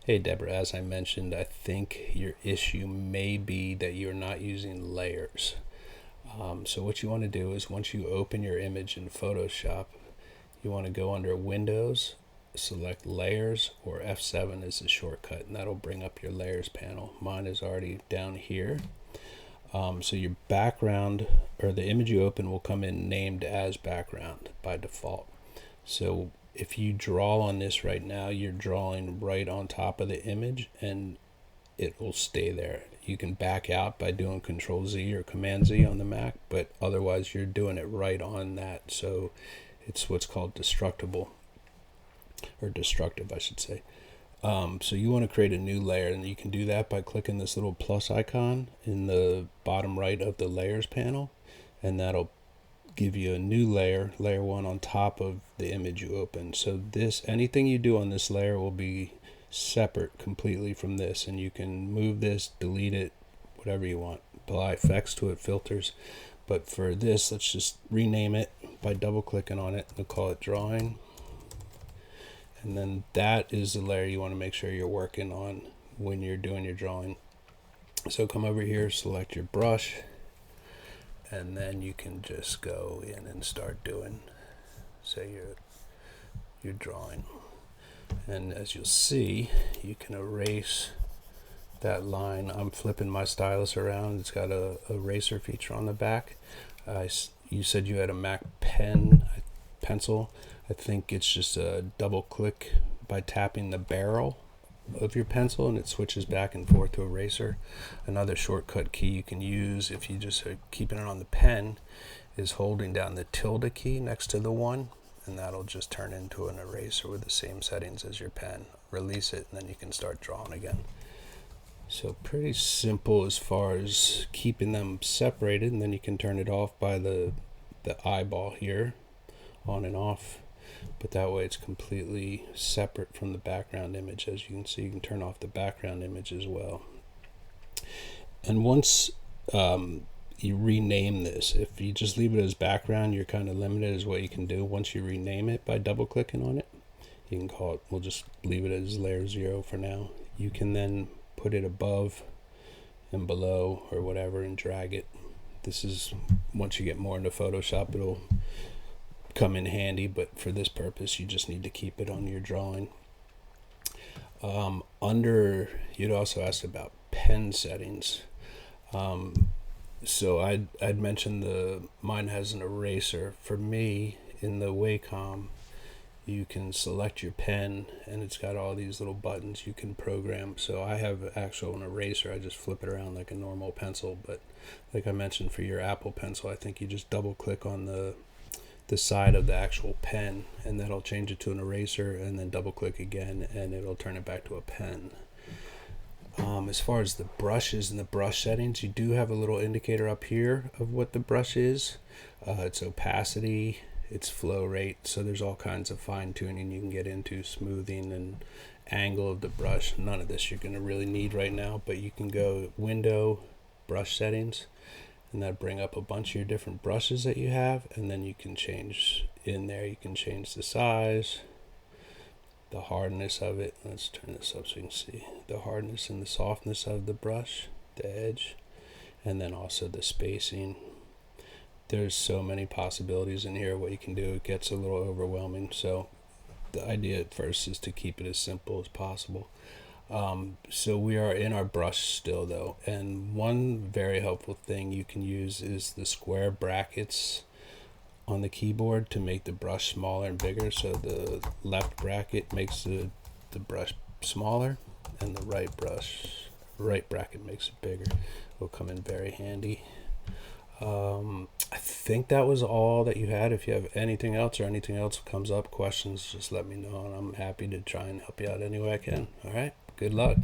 Hey Deborah, as I mentioned, I think your issue may be that you're not using layers. So what you want to do is once you open your image in Photoshop, you want to go under Windows, select Layers, or F7 is the shortcut, and that'll bring up your Layers panel. Mine is already down here. So your background, or the image you open, will come in named as background by default. So if you draw on this right now, you're drawing right on top of the image and it will stay there. You can back out by doing Control Z or Command Z on the Mac, but otherwise you're doing it right on that. So it's what's called destructible, or destructive, I should say. So you want to create a new layer, and you can do that by clicking this little plus icon in the bottom right of the layers panel, and that'll give you a new layer, layer 1, on top of the image you open. So this, anything you do on this layer will be separate completely from this, and you can move this, delete it, whatever you want, apply effects to it, filters. But for this, let's just rename it by double clicking on it. We'll call it drawing, and then that is the layer you want to make sure you're working on when you're doing your drawing. So come over here, select your brush, and then you can just go in and start doing, say, your drawing. And as you'll see, you can erase that line. I'm flipping my stylus around. It's got a eraser feature on the back. You said you had a Mac pencil. I think it's just a double click by tapping the barrel of your pencil, and it switches back and forth to eraser. Another shortcut key you can use if you just are keeping it on the pen is holding down the tilde key next to the 1, and that'll just turn into an eraser with the same settings as your pen. Release it, and then you can start drawing again. So pretty simple as far as keeping them separated, and then you can turn it off by the eyeball here, on and off. But that way it's completely separate from the background image. As you can see, you can turn off the background image as well. And once you rename this, if you just leave it as background, you're kind of limited as what you can do. Once you rename it by double clicking on it, you can call it, we'll just leave it as layer 0 for now. You can then put it above and below or whatever and drag it. This is, once you get more into Photoshop, it'll come in handy, but for this purpose you just need to keep it on your drawing. You'd also asked about pen settings. So I'd mentioned mine has an eraser. For me, in the Wacom, you can select your pen, and it's got all these little buttons you can program. So I have an eraser. I just flip it around like a normal pencil, but like I mentioned, for your Apple Pencil, I think you just double click on the side of the actual pen, and that'll change it to an eraser, and then double click again and it'll turn it back to a pen. As far as the brushes and the brush settings, you do have a little indicator up here of what the brush is. Its opacity, its flow rate, so there's all kinds of fine-tuning you can get into, smoothing and angle of the brush. None of this you're going to really need right now, but you can go Window, Brush Settings, and that bring up a bunch of your different brushes that you have, and then you can change in there. You can change the size, the hardness of it. Let's turn this up so you can see the hardness and the softness of the brush, the edge, and then also the spacing. There's so many possibilities in here what you can do. It gets a little overwhelming, so the idea at first is to keep it as simple as possible. So we are in our brush still though, and one very helpful thing you can use is the square brackets on the keyboard to make the brush smaller and bigger. So the left bracket makes the brush smaller, and the right bracket makes it bigger. Will come in very handy. I think that was all that you had. If you have anything else or anything else comes up, questions, just let me know, and I'm happy to try and help you out any way I can. All right, good luck.